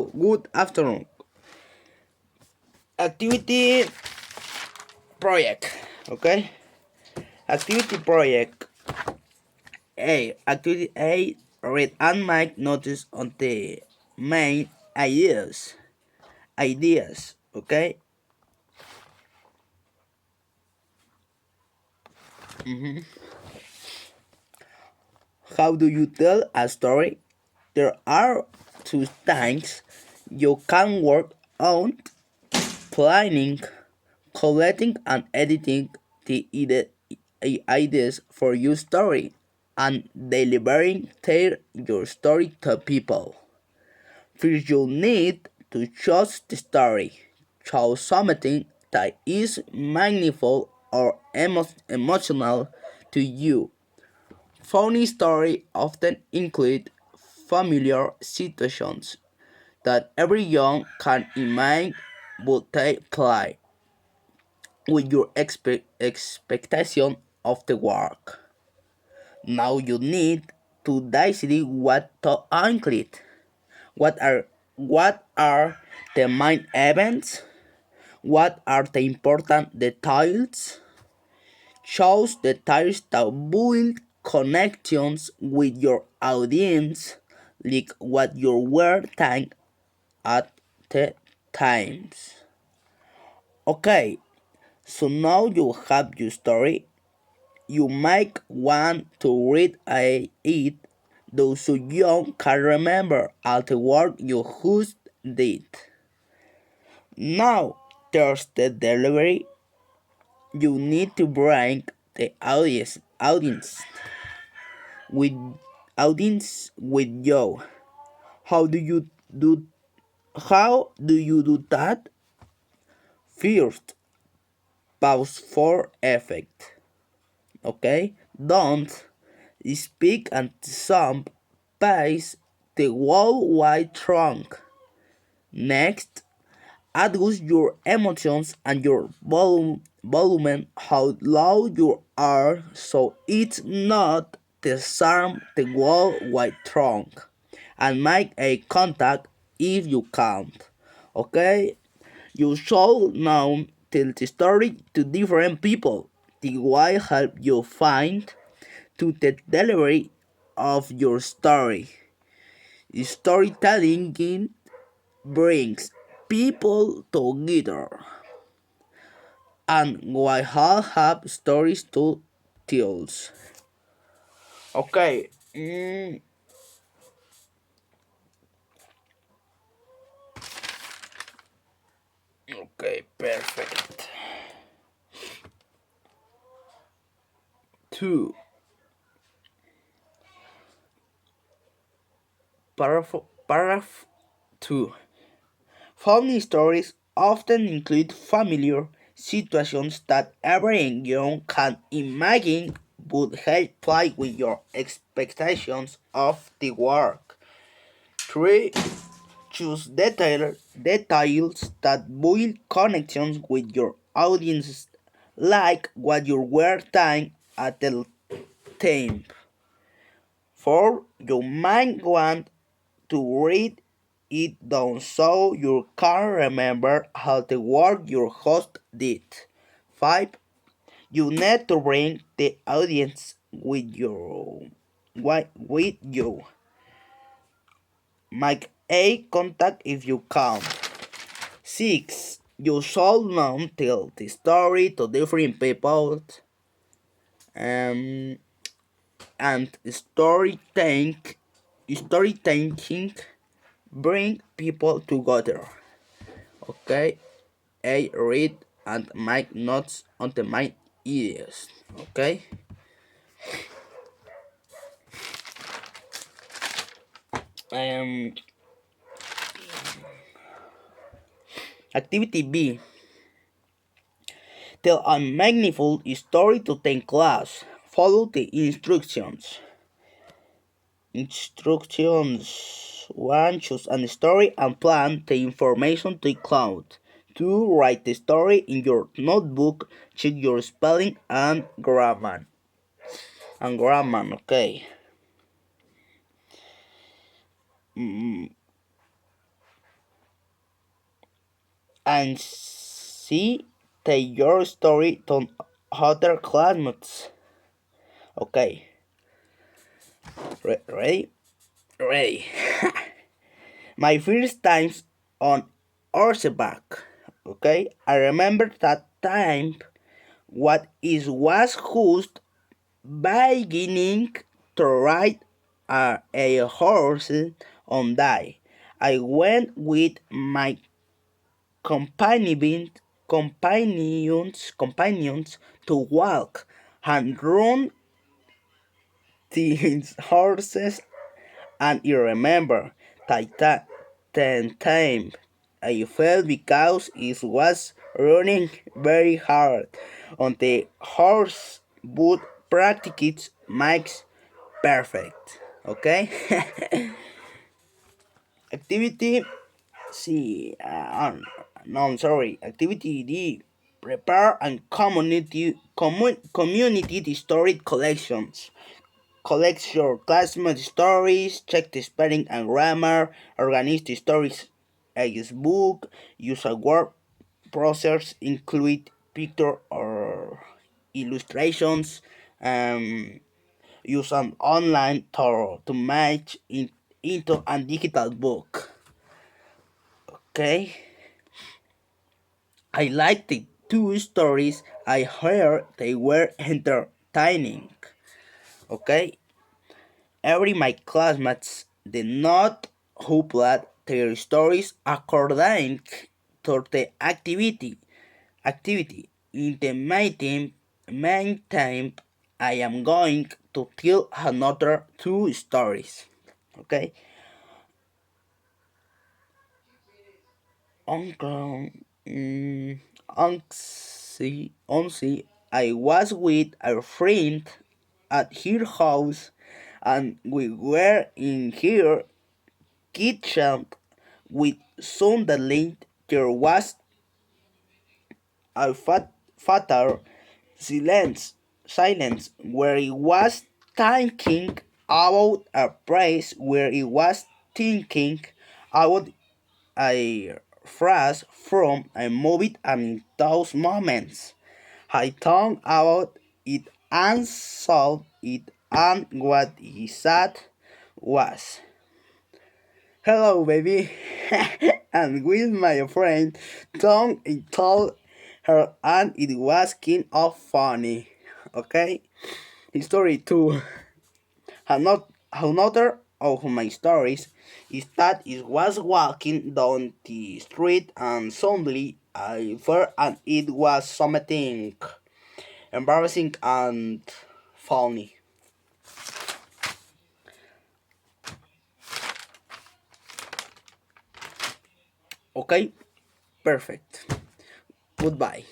Hello, good afternoon. Activity project, okay? Activity project A. Activity A. Read and make notice on the main ideas. Okay? How do you tell a story? There are two things you can work on: planning, collecting and editing the ideas for your story, and delivering your story to people. First, you need to choose the story. Choose something that is meaningful or emotional to you. Funny stories often include familiar situations that everyone can imagine would take place with your expectation of the work. Now you need to decide what to include. What are the main events? What are the important details? Choose details that build connections with your audience, like what you were thinking at the times. Okay, so now you have your story. You might want to read it though so you can remember all the work you just did. Now there's the delivery. You need to bring the with audience with you. How do you do that? First, pause for effect. Okay? Don't speak at some pace the whole wide trunk. Next, adjust your emotions and your volume how loud you are so it's not disarm the whole wide trunk. And make a contact if you can't. Okay? You should now tell the story to different people. The will help you find to the delivery of your story. Storytelling brings people together, and we all have stories to tell. Okay. Okay, perfect. Two. Paragraph 2. Funny stories often include familiar situations that everyone can imagine would help play with your expectations of the work. 3. Choose details that build connections with your audience, like what you were saying at the time. 4. You might want to read it down so you can remember how the work your host did. 5. You need to bring the audience with you. Make eye contact if you can. 6. You should now tell the story to different people, um, and storytelling bring people together. Okay, I read and make notes on the main ideas. Okay. Um, Activity B. Tell a meaningful story to 10 class. Follow the instructions. Instructions 1. Choose a story and plan the information to include. 2. Write the story in your notebook. Check your spelling and grammar. Okay. and see tell your story to other classmates. Okay, ready? Ready. My first times on horseback. Okay, I remember that time what is was just beginning to ride a horse on day. I went with my companions to walk and run these horses, and you remember that ten time I felt because it was running very hard on the horse, but practice makes perfect. Okay. Activity C. No, I'm sorry. Activity D. Prepare and community the story collections. Collect your classmate stories, check the spelling and grammar, organize the stories as book, use a word process, include picture or illustrations, use an online tool to match into a digital book. Okay, I liked the two stories I heard they were entertaining. Okay, every my classmates did not upload their stories according to the activity. In the meantime, I am going to tell another two stories. Okay, Uncle, Onsi, I was with a friend at her house, and we were in her kitchen with suddenly there was a fatal silence where he was thinking about a place where he was thinking about a phrase from a movie, and in those moments I thought about it and saw it, and what he said was, "Hello, baby," and with my friend Tom, I told her, and it was kind of funny. Okay, story two. Another of my stories is that I was walking down the street and suddenly I fell, and it was something embarrassing and funny. Okay, perfect. Goodbye.